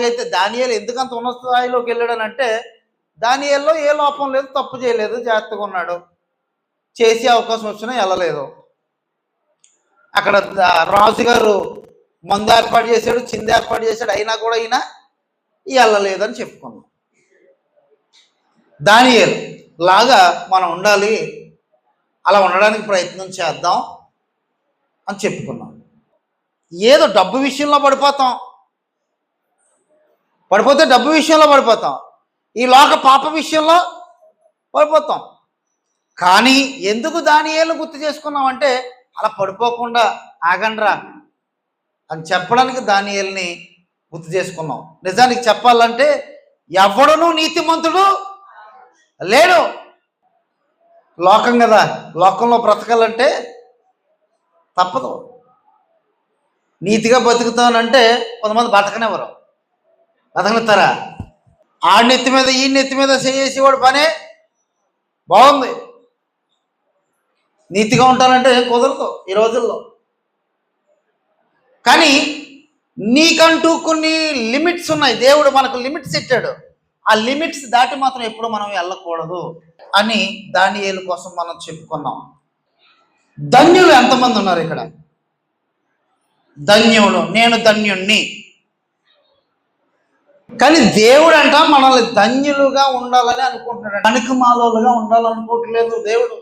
అయితే దానియేలు ఎందుకు అంత ఉన్నత స్థాయిలోకి వెళ్ళాడనంటే దానియేల్లో ఏ లోపం లేదు, తప్పు చేయలేదు, జాగ్రత్తగా ఉన్నాడు. చేసే అవకాశం వచ్చినా వెళ్ళలేదు. అక్కడ రాజు గారు మందు ఏర్పాటు చేశాడు, చింది ఏర్పాటు చేశాడు, అయినా కూడా ఈయన వెళ్ళలేదని చెప్పుకున్నాం. దానియేలు లాగా మనం ఉండాలి, అలా ఉండడానికి ప్రయత్నం చేద్దాం అని చెప్పుకున్నాం. ఏదో డబ్బు విషయంలో పడిపోతే డబ్బు విషయంలో పడిపోతాం, ఈ లోక పాప విషయంలో పడిపోతాం. కానీ ఎందుకు దానియేలు గుర్తు చేసుకున్నామంటే అలా పడిపోకుండా ఆగండ్రా అని చెప్పడానికి దానియేలుని గుర్తు చేసుకున్నాం. నిజానికి చెప్పాలంటే ఎవడునూ నీతిమంతుడు లేడు. లోకం కదా, లోకంలో బ్రతకాలంటే తప్పదు. నీతిగా బతుకుతానంటే కొంతమంది బతకనిస్తారా? ఆడి నెత్తి మీద ఈ నెత్తి మీద చేసేవాడు పనే బాగుంది. నీతిగా ఉంటానంటే కుదరదు ఈ రోజుల్లో. కానీ నీకంటూ కొన్ని లిమిట్స్ ఉన్నాయి, దేవుడు మనకు లిమిట్స్ ఇచ్చాడు. ఆ లిమిట్స్ దాటి మాత్రం ఎప్పుడు మనం వెళ్ళకూడదు అని దానియేలు కోసం మనం చెప్పుకున్నాం. ధన్యులు ఎంతమంది ఉన్నారు ఇక్కడ? ధన్యుడు, నేను ధన్యుణ్ణి. కానీ దేవుడు అంట మనల్ని ధన్యులుగా ఉండాలని అనుకుంటున్నాడు, పనికిమాలోలుగా ఉండాలనుకోవట్లేదు దేవుడు.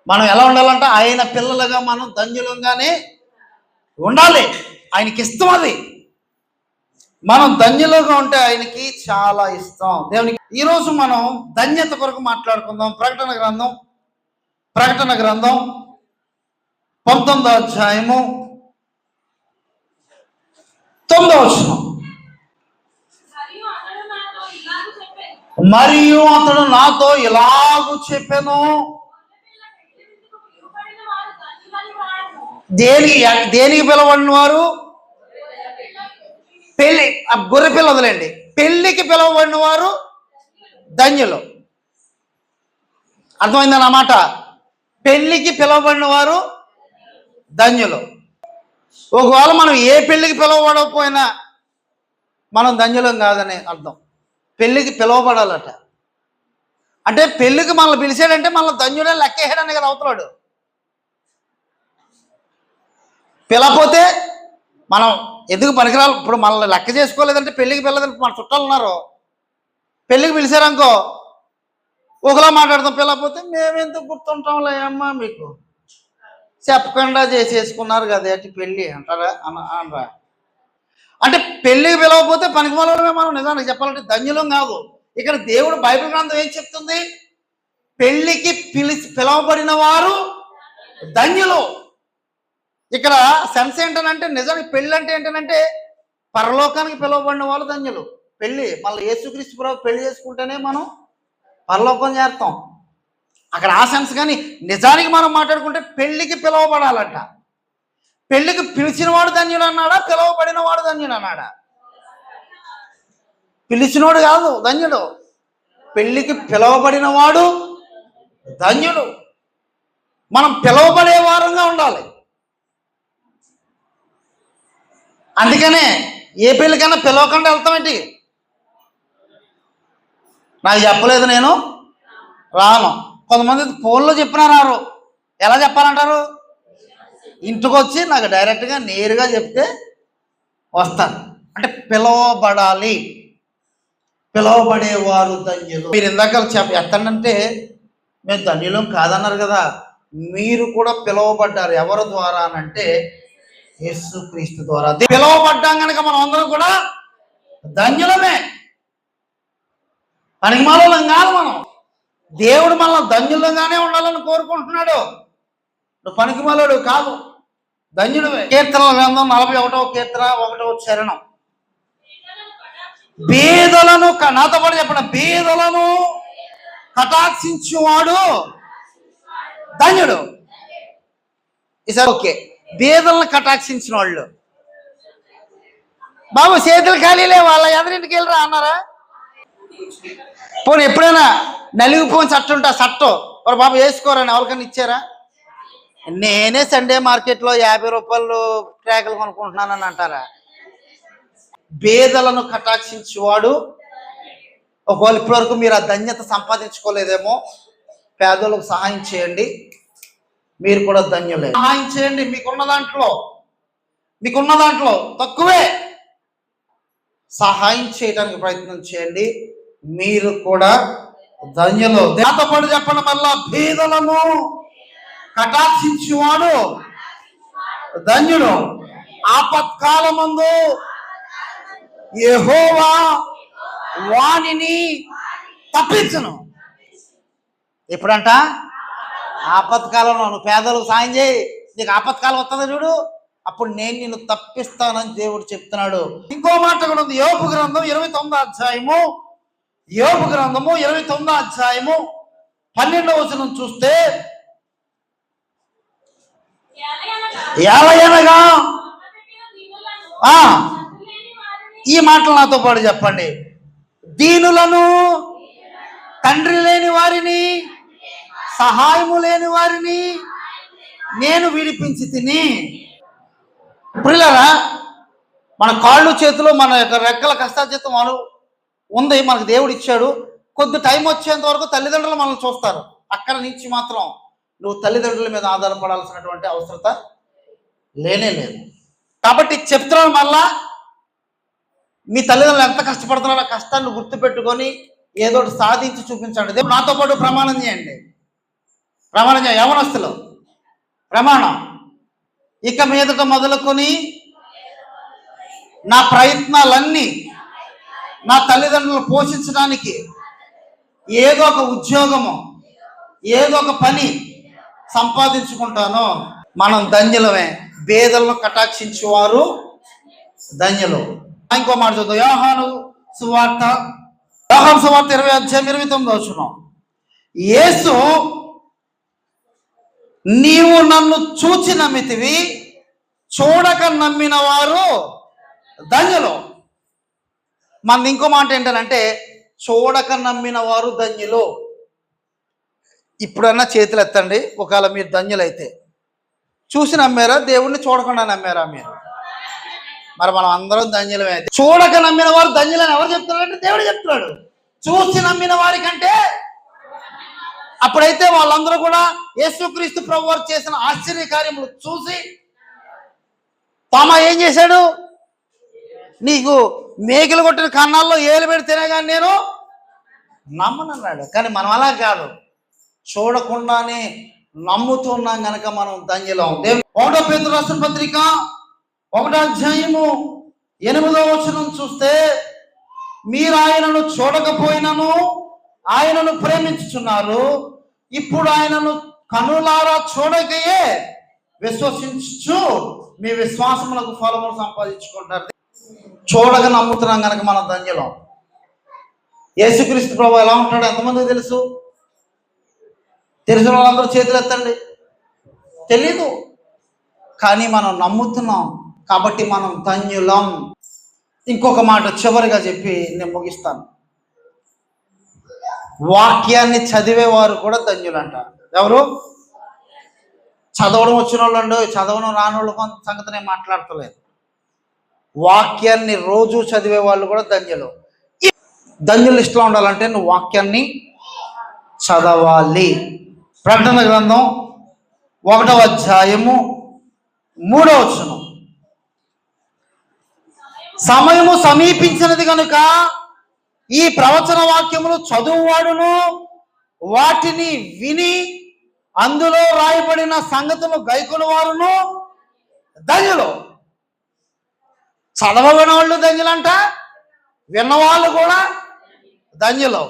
మనం ఎలా ఉండాలంట, ఆయన పిల్లలుగా మనం ధన్యులంగానే ఉండాలి. ఆయనకి ఇష్టం అది. మనం ధన్యులుగా ఉంటే ఆయనకి చాలా ఇష్టం దేవునికి. ఈరోజు మనం ధన్యత కొరకు మాట్లాడుకుందాం. ప్రకటన గ్రంథం 19వ అధ్యాయము 9వ వచనం. మరియు అతడు నాతో ఇలాగూ చెప్పెను, దేనికి పిలవబడిన వారు? పెళ్లి, గొర్రె పిల్ల వదిలేండి, పెళ్లికి పిలవబడిన వారు ధన్యులు. అర్థమైందని అన్నమాట. పెళ్లికి పిలవబడిన వారు ధన్యులు. ఒకవేళ మనం ఏ పెళ్లికి పిలవబడకపోయినా మనం ధన్యులం కాదని అర్థం. పెళ్లికి పిలవబడాలట అంటే పెళ్లికి మనల్ని పిలిచాడంటే మనల్ని ధన్యుడే లెక్కేయడాన్ని కదా అవుతున్నాడు. పిలకపోతే మనం ఎందుకు పనికిరాలి? ఇప్పుడు మనల్ని లెక్క చేసుకోలేదంటే పెళ్ళికి పిల్లదంటే మన చుట్టాలు ఉన్నారు, పెళ్ళికి పిలిచారనుకో ఒకలా మాట్లాడతాం. పిల్లకపోతే మేమెందుకు గుర్తుంటాంలే అమ్మా, మీకు చెప్పకుండా చేసేసుకున్నారు కదా అటు పెళ్ళి అంటారా అనరా? అంటే పెళ్ళికి పిలవకపోతే పనికిమాలమే మనం. నిజానికి చెప్పాలంటే ధన్యులం కాదు. ఇక్కడ దేవుడు బైబిల్ గ్రంథం ఏం చెప్తుంది? పెళ్ళికి పిలవబడిన వారు ధన్యులు. ఇక్కడ సెన్స్ ఏంటనంటే నిజానికి పెళ్ళి అంటే ఏంటనంటే పరలోకానికి పిలవబడిన వాళ్ళు ధన్యులు. పెళ్ళి మళ్ళీ యేసుక్రీస్తు ప్రభు పెళ్లి చేసుకుంటేనే మనం పరలోకం చేస్తాం అక్కడ ఆ సెన్స్. కానీ నిజానికి మనం మాట్లాడుకుంటే పెళ్ళికి పిలవబడాలంట. పెళ్ళికి పిలిచినవాడు ధన్యుడు అన్నాడా, పిలవబడిన వాడు ధన్యుడు అన్నాడా? పిలిచినోడు కాదు ధన్యుడు, పెళ్ళికి పిలవబడిన వాడు ధన్యుడు. మనం పిలవబడే వారంగా ఉండాలి. అందుకనే ఏ పెళ్ళికైనా పిలవకుండా వెళ్తామేంటి? నాకు చెప్పలేదు, నేను రాను. కొంతమంది ఫోన్లో చెప్పినా రారు. ఎలా చెప్పాలంటారు? ఇంటికి వచ్చి నాకు డైరెక్ట్గా నేరుగా చెప్తే వస్తాను. అంటే పిలవబడాలి, పిలవబడేవారు ధన్యులు. మీరు ఇందాక ఎత్తంటే మేము ధన్యులం కాదన్నారు కదా, మీరు కూడా పిలవబడ్డారు. ఎవరి ద్వారా అనంటే యేసుక్రీస్తు ద్వారా పిలవబడ్డాం కనుక మనం అందరం కూడా ధన్యులమే, పనికిమాలం కాదు మనం. దేవుడు మనల్ని ధన్యులంగానే ఉండాలని కోరుకుంటున్నాడు. నువ్వు పనికిమాలోడు కాదు, ధన్యుడివే. కీర్తనల గ్రంథం 41వ కీర్తన 1వ చరణం. బీదలను, నాతో పాటు చెప్పండి, బీదలను కటాక్షించువాడు ధన్యుడు. ఈసారి ఓకే, బీదలను కటాక్షించిన వాళ్ళు. బాబు చేతులు ఖాళీలే, వాళ్ళ ఎదురింటికి వెళ్ళరా అన్నారా? పోనీ ఎప్పుడైనా నలిగిపోయిన చట్టు ఉంటా, చట్టం మరి బాబు వేసుకోరని ఎవరికైనా ఇచ్చారా? నేనే సండే మార్కెట్లో 50 రూపాయలు ట్రాకులు కొనుక్కుంటున్నానని అంటారా? పేదలను కటాక్షించేవాడు. ఒకవేళ ఇప్పటివరకు మీరు ఆ ధన్యత సంపాదించుకోలేదేమో, పేదలకు సహాయం చేయండి, మీరు కూడా ధన్యులే. సహాయం చేయండి, మీకున్న దాంట్లో తక్కువే సహాయం చేయడానికి ప్రయత్నం చేయండి, మీరు కూడా ధన్యులు. నాతో పాటు చెప్పండి మళ్ళా, పేదలను కటాక్షించువాడు ధన్యుడు. ఆపత్కాలమందు యెహోవా వానిని తప్పించును. ఎప్పుడంట? ఆపత్కాలంలో. నువ్వు పేదలకు సాయం చేయి, నీకు ఆపత్కాలం వస్తుంది చూడు, అప్పుడు నేను నిన్ను తప్పిస్తానని దేవుడు చెప్తున్నాడు. ఇంకో మాట కూడా ఉంది. యోబు గ్రంథం 29వ అధ్యాయము, యోబు గ్రంథము 29వ అధ్యాయము 12వ వచనం చూస్తే, ఏలయనగా ఈ మాటలు నాతో పాటు చెప్పండి. దీనులను, తండ్రి లేని వారిని, సహాయము లేని వారిని నేను విడిపించి తిని. ప్రియులారా, మన కాళ్ళు చేతులు, మన యొక్క రెక్కల కష్టార్జితం ఉంది, మనకు దేవుడు ఇచ్చాడు. కొద్ది టైం వచ్చేంత వరకు తల్లిదండ్రులు మనల్ని చూస్తారు. అక్కడ నుంచి మాత్రం నువ్వు తల్లిదండ్రుల మీద ఆధారపడాల్సినటువంటి అవసరత లేనే లేదు. కాబట్టి చెప్తున్నాను మళ్ళా, మీ తల్లిదండ్రులు ఎంత కష్టపడుతున్నారో ఆ కష్టాన్ని గుర్తుపెట్టుకొని ఏదో సాధించి చూపించండి. దేవుడు నాతో పాటు ప్రమాణం చేయండి. యవనస్తులు ప్రమాణం, ఇక మీదట మొదలుకొని నా ప్రయత్నాలన్నీ నా తల్లిదండ్రులు పోషించడానికి ఏదో ఒక ఉద్యోగము, ఏదో ఒక పని సంపాదించుకుంటాను. మనం ధన్యులమే. పేదలను కటాక్షించేవారు ధన్యులు. ఇంకో మాట చూద్దాం. యోహాను సువార్త 20వ అధ్యాయం 29వ వచనం. యేసు, నీవు నన్ను చూచి నమ్మితివి, చూడక నమ్మిన వారు ధన్యులు. మనది ఇంకో మాట ఏంటంటే, చూడక నమ్మిన వారు ధన్యులు. ఇప్పుడన్నా చేతులు ఎత్తండి, ఒకవేళ మీరు ధన్యులైతే. చూసి నమ్మారా? దేవుణ్ణి చూడకుండా నమ్మారా మీరు? మరి మనం అందరం ధన్యులమే. చూడక నమ్మిన వారు ధన్యులని ఎవరు చెప్తున్నారంటే దేవుడు చెప్తున్నాడు. చూసి నమ్మిన వారి కంటే, అప్పుడైతే వాళ్ళందరూ కూడా యేసుక్రీస్తు ప్రభువారు చేసిన ఆశ్చర్య కార్యములు చూసి, తోమా ఏం చేశాడు? నీకు మేకలు కొట్టిన కన్నాల్లో ఏలు పెడితేనే కానీ నేను నమ్మనన్నాడు. కానీ మనం అలా కాదు, చూడకుండానే నమ్ముతున్నాం కనుక మనం ధన్యులం. 1 పేతురు రాసిన పత్రిక 1వ అధ్యాయము 8వ వచనం చూస్తే, మీరు ఆయనను చూడకపోయినను ఆయనను ప్రేమించుచున్నారు, ఇప్పుడు ఆయనను కనులారా చూడకయే విశ్వసించు మీ విశ్వాసములకు ఫలములు సంపాదించుకుంటారు. చూడక నమ్ముతున్నాం కనుక మనం ధన్యులం. యేసుక్రీస్తు ప్రభువు ఎలా ఉంటాడో ఎంతమందికి తెలుసు? తెలిసిన వాళ్ళందరూ చేతులు ఎత్తండి. తెలీదు, కానీ మనం నమ్ముతున్నాం కాబట్టి మనం ధన్యులం. ఇంకొక మాట చివరిగా చెప్పి నేను ముగిస్తాను. వాక్యాన్ని చదివేవారు కూడా ధన్యులంట. ఎవరు? చదవడం వచ్చిన వాళ్ళు అండి, చదవడం రాని వాళ్ళ సంగతి నేను మాట్లాడతలేదు. వాక్యాన్ని రోజు చదివే వాళ్ళు కూడా ధన్యులు. ధన్యుల లిస్టులో ఉండాలంటే నువ్వు వాక్యాన్ని చదవాలి. ప్రకటన గ్రంథం 1వ అధ్యాయము 3వ వచనం. సమయము సమీపించినది కనుక ఈ ప్రవచన వాక్యములు చదువువాడును వాటిని విని అందులో రాయబడిన సంగతులు గైకొను వారును ధన్యులు. చదవని వాళ్ళు ధన్యులంట, విన్నవాళ్ళు కూడా ధన్యులు.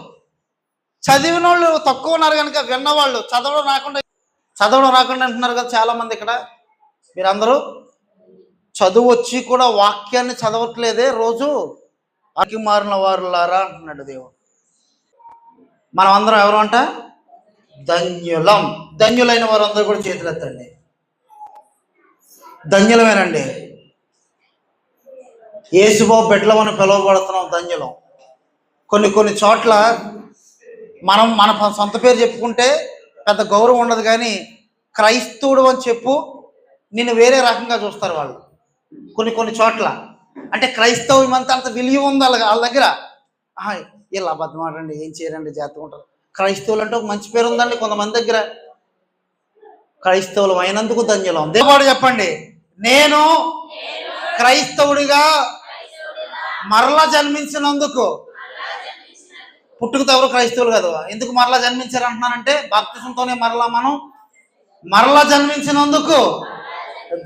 చదివిన వాళ్ళు తక్కువ ఉన్నారు కనుక విన్నవాళ్ళు చదవడం రాకుండా అంటున్నారు కదా చాలా మంది. ఇక్కడ మీరందరూ చదువు వచ్చి కూడా వాక్యాన్ని చదవట్లేదే రోజు. అకి మారిన వారులారా అంటున్నాడు దేవుడు. మనం అందరం ఎవరు అంట? ధన్యులం. ధన్యులైన వారందరూ కూడా చేతులు ఎత్తండి. ధన్యులమేనండి. యేసుబాబు బిడ్డలం అని పిలువబడుతున్నాం, ధన్యులం. కొన్ని చోట్ల మనం మన సొంత పేరు చెప్పుకుంటే పెద్ద గౌరవం ఉండదు, కానీ క్రైస్తవుడు అని చెప్పు నిన్ను వేరే రకంగా చూస్తారు వాళ్ళు కొన్ని చోట్ల. అంటే క్రైస్తవం అంత విలువ ఉంది వాళ్ళ దగ్గర. వీళ్ళు అబద్ధం ఆడండి, ఏం చేయరండి, జాగ్రత్తగా ఉంటారు. క్రైస్తవులు అంటే ఒక మంచి పేరు ఉందండి కొంతమంది దగ్గర. క్రైస్తవులు అయినందుకు ధన్యులం. దేవుడు చెప్పండి, నేను క్రైస్తవుడిగా మరలా జన్మించినందుకు. పుట్టుకతో ఎవరు క్రైస్తవులు కదా, ఎందుకు మరలా జన్మించారు అంటున్నానంటే బాప్తిసంతోనే మనం మరలా జన్మించినందుకు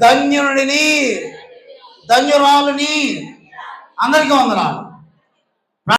ధన్యుడిని, ధన్యురాలుని. అందరికీ వందనాలు.